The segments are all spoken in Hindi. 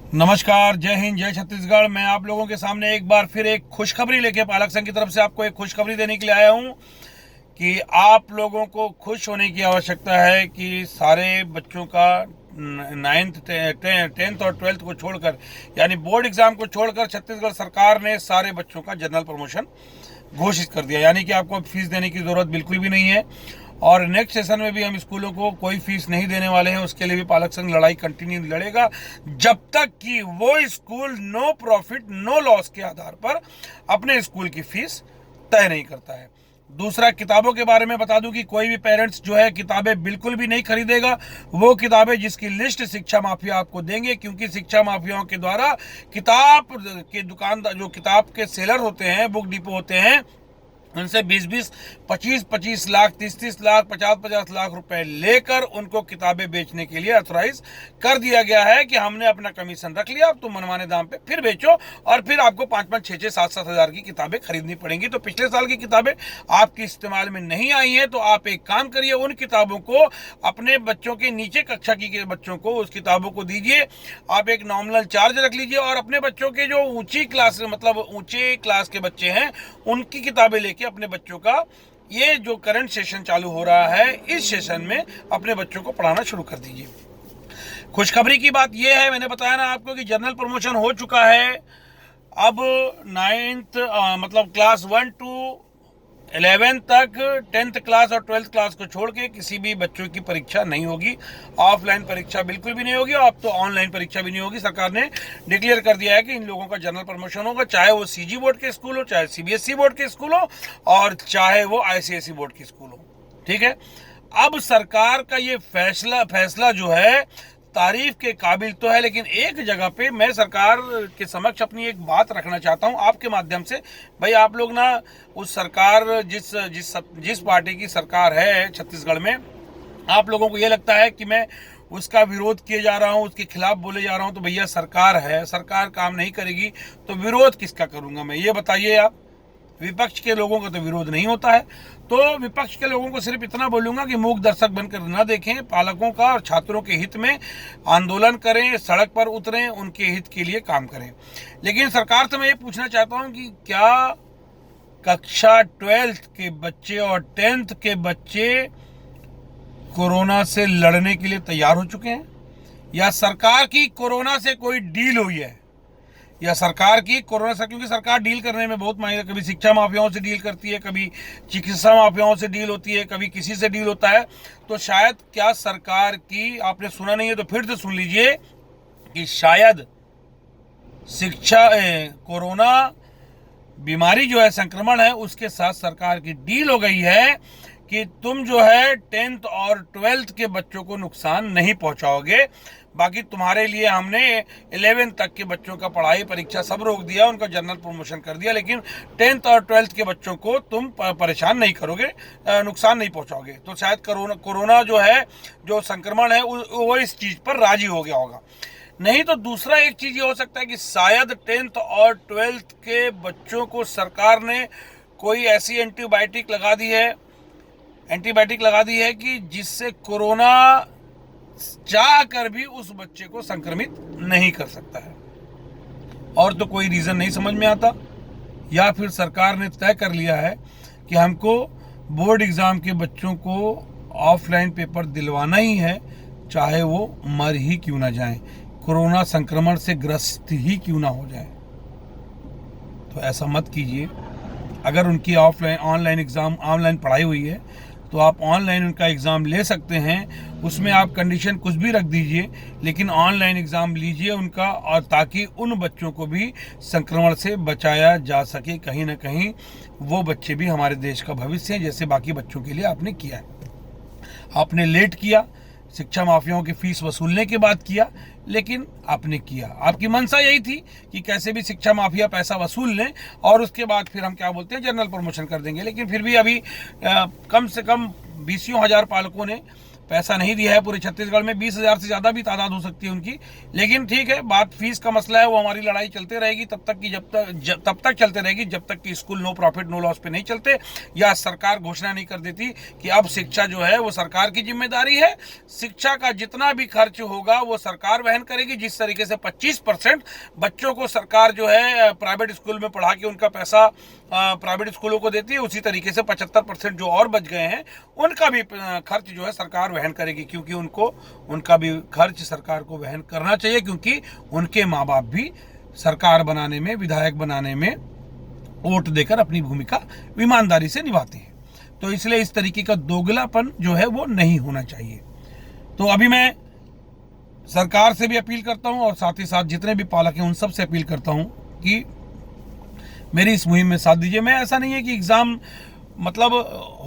नमस्कार, जय हिंद, जय छत्तीसगढ़। मैं आप लोगों के सामने एक बार फिर एक खुशखबरी लेके पालक संघ की तरफ से आपको एक खुशखबरी देने के लिए आया हूं कि आप लोगों को खुश होने की आवश्यकता है कि सारे बच्चों का 9th 10th और 12th को छोड़कर, यानी बोर्ड एग्जाम को छोड़कर, छत्तीसगढ़ सरकार ने सारे बच्चों का जनरल प्रमोशन घोषित कर दिया। यानी कि आपको फीस देने की जरूरत बिल्कुल भी नहीं है और नेक्स्ट सेशन में भी हम स्कूलों को कोई फीस नहीं देने वाले हैं। उसके लिए भी पालक संघ लड़ाई कंटिन्यू लड़ेगा जब तक कि वो school no profit no loss के आधार पर अपने स्कूल की फीस तय नहीं करता है। दूसरा, किताबों के बारे में बता दूं कि कोई भी पेरेंट्स जो है किताबें बिल्कुल भी नहीं खरीदेगा। वो किताबें जिसकी लिस्ट शिक्षा माफिया आपको देंगे, क्योंकि शिक्षा माफियाओं के द्वारा किताब के दुकानदार, जो किताब के सेलर होते हैं, बुक डिपो होते हैं, उनसे 20-20, 25-25 लाख, 30-30 लाख, 50-50 लाख रुपए लेकर उनको किताबें बेचने के लिए ऑथराइज कर दिया गया है कि हमने अपना कमीशन रख लिया, अब तुम मनमाने दाम पे फिर बेचो और फिर आपको 5-5, 6-6, 7-7 हजार की किताबें खरीदनी पड़ेंगी। तो पिछले साल की किताबें आपकी इस्तेमाल में नहीं आई हैं, तो आप एक काम करिए, उन किताबों को अपने बच्चों के नीचे कक्षा की बच्चों को उस किताबों को दीजिए। आप एक नॉमिनल चार्ज रख लीजिए और अपने बच्चों के जो ऊंची क्लास, मतलब ऊंचे क्लास के बच्चे हैं, उनकी किताबें लेके अपने बच्चों का, ये जो करंट सेशन चालू हो रहा है, इस सेशन में अपने बच्चों को पढ़ाना शुरू कर दीजिए। खुशखबरी की बात यह है, मैंने बताया ना आपको कि जनरल प्रमोशन हो चुका है। अब 9th मतलब क्लास 1 to 11 तक 10th क्लास और 12th क्लास को छोड़ के किसी भी बच्चों की परीक्षा नहीं होगी। ऑफलाइन परीक्षा बिल्कुल भी नहीं होगी और अब तो ऑनलाइन परीक्षा भी नहीं होगी। सरकार ने डिक्लेयर कर दिया है कि इन लोगों का जनरल प्रमोशन होगा, चाहे वो सीजी बोर्ड के स्कूल हो, चाहे सीबीएसई बोर्ड के स्कूल हो और चाहे वो आईसीएसई बोर्ड के स्कूल हो। ठीक है, अब सरकार का ये फैसला जो है तारीफ के काबिल तो है, लेकिन एक जगह पे मैं सरकार के समक्ष अपनी एक बात रखना चाहता हूं आपके माध्यम से। भाई, आप लोग ना, उस सरकार, जिस पार्टी की सरकार है छत्तीसगढ़ में, आप लोगों को ये लगता है कि मैं उसका विरोध किए जा रहा हूं, उसके खिलाफ बोले जा रहा हूं। तो भैया, सरकार है, सरकार काम नहीं करेगी तो विरोध किसका करूंगा मैं, ये बताइए आप। विपक्ष के लोगों का तो विरोध नहीं होता है। तो विपक्ष के लोगों को सिर्फ इतना बोलूंगा कि मूक दर्शक बनकर न देखें, पालकों का और छात्रों के हित में आंदोलन करें, सड़क पर उतरें, उनके हित के लिए काम करें। लेकिन सरकार से मैं ये पूछना चाहता हूं कि क्या कक्षा 12th के बच्चे और 10th के बच्चे कोरोना से लड़ने के लिए तैयार हो चुके हैं, या सरकार की कोरोना से कोई डील हुई है, या सरकार की कोरोना से, क्योंकि सरकार डील करने में बहुत माहिर है। कभी शिक्षा माफियाओं से डील करती है, कभी चिकित्सा माफियाओं से डील होती है, कभी किसी से डील होता है। तो शायद, क्या सरकार की, आपने सुना नहीं है तो फिर से सुन लीजिए, कि शायद कोरोना बीमारी जो है, संक्रमण है, उसके साथ सरकार की डील हो गई है कि तुम जो है 10th और 12th के बच्चों को नुकसान नहीं पहुंचाओगे, बाकी तुम्हारे लिए हमने 11th तक के बच्चों का पढ़ाई, परीक्षा सब रोक दिया, उनका जनरल प्रमोशन कर दिया, लेकिन 10th और 12th के बच्चों को तुम परेशान नहीं करोगे, नुकसान नहीं पहुंचाओगे। तो शायद कोरोना जो है, जो संक्रमण है, वो इस चीज पर राजी हो गया होगा। नहीं तो दूसरा एक चीज ये हो सकता है कि शायद 10th और 12th के बच्चों को सरकार ने कोई ऐसी एंटीबायोटिक लगा दी है कि जिससे कोरोना चाह कर भी उस बच्चे को संक्रमित नहीं कर सकता है। और तो कोई रीजन नहीं समझ में आता, या फिर सरकार ने तय कर लिया है कि हमको बोर्ड एग्जाम के बच्चों को ऑफलाइन पेपर दिलवाना ही है, चाहे वो मर ही क्यों ना जाए, कोरोना संक्रमण से ग्रस्त ही क्यों ना हो जाए। तो ऐसा मत कीजिए। अगर उनकी ऑनलाइन पढ़ाई हुई है तो आप ऑनलाइन उनका एग्ज़ाम ले सकते हैं, उसमें आप कंडीशन कुछ भी रख दीजिए, लेकिन ऑनलाइन एग्ज़ाम लीजिए उनका, और ताकि उन बच्चों को भी संक्रमण से बचाया जा सके। कहीं ना कहीं वो बच्चे भी हमारे देश का भविष्य हैं, जैसे बाकी बच्चों के लिए आपने किया है। आपने लेट किया, शिक्षा माफियाओं की फीस वसूलने के बाद किया, लेकिन आपने किया। आपकी मंशा यही थी कि कैसे भी शिक्षा माफिया पैसा वसूल लें और उसके बाद फिर हम क्या बोलते हैं, जनरल प्रमोशन कर देंगे। लेकिन फिर भी अभी कम से कम 20 हजार पालकों ने पैसा नहीं दिया है पूरे छत्तीसगढ़ में। 20,000 से ज़्यादा भी तादाद हो सकती है उनकी, लेकिन ठीक है, बात फीस का मसला है, वो हमारी लड़ाई चलते रहेगी तब तक चलते रहेगी जब तक कि school no profit no loss पे नहीं चलते, या सरकार घोषणा नहीं कर देती कि अब शिक्षा जो है वो सरकार की जिम्मेदारी है। शिक्षा का जितना भी खर्च होगा वो सरकार वहन करेगी। जिस तरीके से 25% बच्चों को सरकार जो है प्राइवेट स्कूल में पढ़ा के उनका पैसा प्राइवेट स्कूलों को देती है, उसी तरीके से 75% जो और बच गए हैं उनका भी खर्च जो है सरकार वहन करेगी, क्योंकि उनका भी खर्च सरकार को वहन करना चाहिए, क्योंकि उनके माँ बाप भी सरकार बनाने में, विधायक बनाने में वोट देकर अपनी भूमिका ईमानदारी से निभाते हैं। तो इसलिए इस तरीके का दोगलापन जो है वो नहीं होना चाहिए। तो अभी मैं सरकार से भी अपील करता हूं और साथ ही साथ जितने भी पालक हैं उन सब से अपील करता हूं कि मेरी इस मुहिम में साथ दीजिए। मैं, ऐसा नहीं है कि एग्ज़ाम मतलब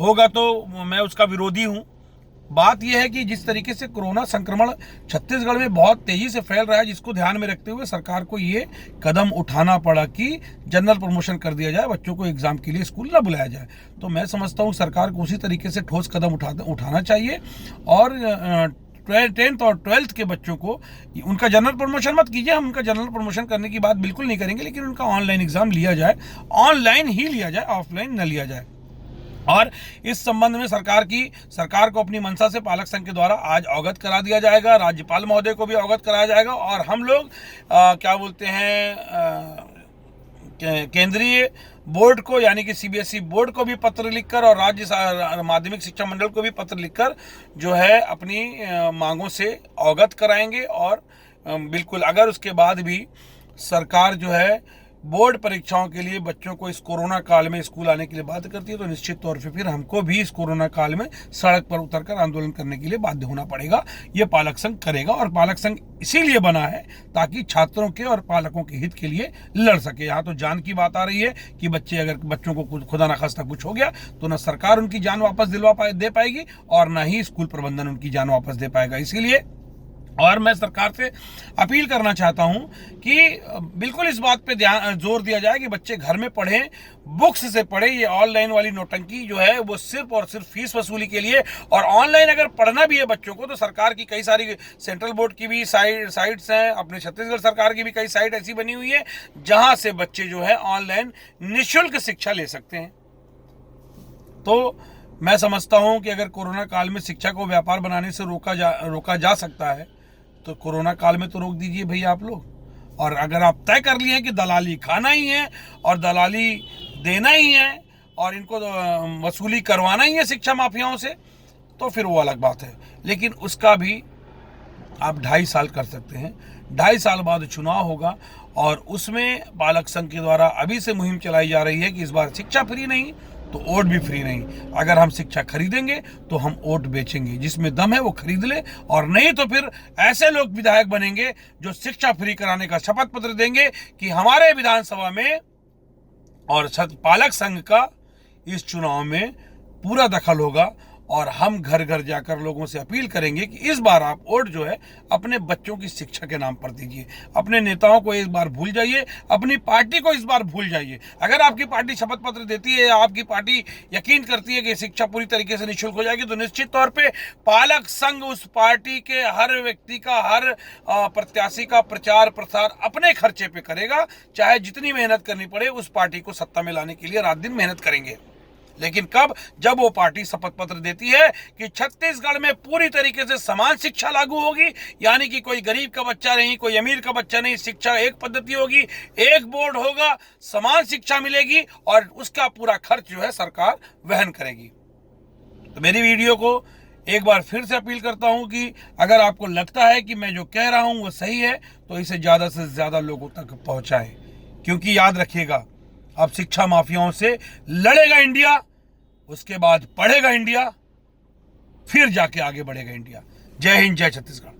होगा तो मैं उसका विरोधी हूं। बात यह है कि जिस तरीके से कोरोना संक्रमण छत्तीसगढ़ में बहुत तेजी से फैल रहा है, जिसको ध्यान में रखते हुए सरकार को ये कदम उठाना पड़ा कि जनरल प्रमोशन कर दिया जाए, बच्चों को एग्जाम के लिए स्कूल ना बुलाया जाए। तो मैं समझता हूँ सरकार को उसी तरीके से ठोस कदम उठाना चाहिए और 10th और 12th के बच्चों को उनका जनरल प्रमोशन मत कीजिए, हम उनका जनरल प्रमोशन करने की बात बिल्कुल नहीं करेंगे, लेकिन उनका ऑनलाइन एग्जाम लिया जाए, ऑनलाइन ही लिया जाए, ऑफलाइन न लिया जाए। और इस संबंध में सरकार को अपनी मंशा से पालक संघ के द्वारा आज अवगत करा दिया जाएगा, राज्यपाल महोदय को भी अवगत कराया जाएगा, और हम लोग क्या बोलते हैं केंद्रीय बोर्ड को यानी कि सीबीएसई बोर्ड को भी पत्र लिखकर और राज्य माध्यमिक शिक्षा मंडल को भी पत्र लिखकर जो है अपनी मांगों से अवगत कराएंगे। और बिल्कुल अगर उसके बाद भी सरकार जो है बोर्ड परीक्षाओं के लिए बच्चों को इस कोरोना काल में स्कूल आने के लिए बाध्य करती है, तो निश्चित तौर पे फिर हमको भी इस कोरोना काल में सड़क पर उतरकर आंदोलन करने के लिए बाध्य होना पड़ेगा। ये पालक संघ करेगा, और पालक संघ इसीलिए बना है ताकि छात्रों के और पालकों के हित के लिए लड़ सके। यहाँ तो जान की बात आ रही है कि बच्चों को खुदा न खास्ता कुछ हो गया तो न सरकार उनकी जान वापस दे पाएगी और न ही स्कूल प्रबंधन उनकी जान वापस दे पाएगा। इसीलिए और मैं सरकार से अपील करना चाहता हूं कि बिल्कुल इस बात पे जोर दिया जाए कि बच्चे घर में पढ़ें, बुक्स से पढ़ें। ये ऑनलाइन वाली नौटंकी जो है वो सिर्फ और सिर्फ फीस वसूली के लिए, और ऑनलाइन अगर पढ़ना भी है बच्चों को तो सरकार की कई सारी सेंट्रल बोर्ड की भी साइट्स हैं, अपने छत्तीसगढ़ सरकार की भी कई साइट ऐसी बनी हुई है जहां से बच्चे जो है ऑनलाइन निःशुल्क शिक्षा ले सकते हैं। तो मैं समझता हूं कि अगर कोरोना काल में शिक्षा को व्यापार बनाने से रोका जा सकता है तो कोरोना काल में तो रोक दीजिए भैया आप लोग। और अगर आप तय कर लिए हैं कि दलाली खाना ही है और दलाली देना ही है और इनको वसूली करवाना ही है शिक्षा माफियाओं से, तो फिर वो अलग बात है। लेकिन उसका भी आप 2.5 साल कर सकते हैं। 2.5 साल बाद चुनाव होगा और उसमें पालक संघ के द्वारा अभी से मुहिम चलाई जा रही है कि इस बार शिक्षा फ्री नहीं तो वोट भी फ्री नहीं। अगर हम शिक्षा खरीदेंगे तो हम वोट बेचेंगे। जिसमें दम है वो खरीद ले, और नहीं तो फिर ऐसे लोग विधायक बनेंगे जो शिक्षा फ्री कराने का शपथ पत्र देंगे कि हमारे विधानसभा में और पालक संघ का इस चुनाव में पूरा दखल होगा। और हम घर घर जाकर लोगों से अपील करेंगे कि इस बार आप वोट जो है अपने बच्चों की शिक्षा के नाम पर दीजिए। अपने नेताओं को इस बार भूल जाइए, अपनी पार्टी को इस बार भूल जाइए। अगर आपकी पार्टी शपथ पत्र देती है या आपकी पार्टी यकीन करती है कि शिक्षा पूरी तरीके से निःशुल्क हो जाएगी, तो निश्चित तौर पे पालक संघ उस पार्टी के हर व्यक्ति का, हर प्रत्याशी का प्रचार प्रसार अपने खर्चे पे करेगा। चाहे जितनी मेहनत करनी पड़े, उस पार्टी को सत्ता में लाने के लिए रात दिन मेहनत करेंगे। लेकिन कब? जब वो पार्टी शपथ पत्र देती है कि छत्तीसगढ़ में पूरी तरीके से समान शिक्षा लागू होगी, यानी कि कोई गरीब का बच्चा नहीं, कोई अमीर का बच्चा नहीं, शिक्षा एक पद्धति होगी, एक बोर्ड होगा, समान शिक्षा मिलेगी और उसका पूरा खर्च जो है सरकार वहन करेगी। तो मेरी वीडियो को एक बार फिर से अपील करता हूं कि अगर आपको लगता है कि मैं जो कह रहा हूं वो सही है तो इसे ज्यादा से ज्यादा लोगों तक पहुंचाएं, क्योंकि याद रखिएगा अब शिक्षा माफियाओं से लड़ेगा इंडिया, उसके बाद पढ़ेगा इंडिया, फिर जाके आगे बढ़ेगा इंडिया। जय हिंद, जय छत्तीसगढ़।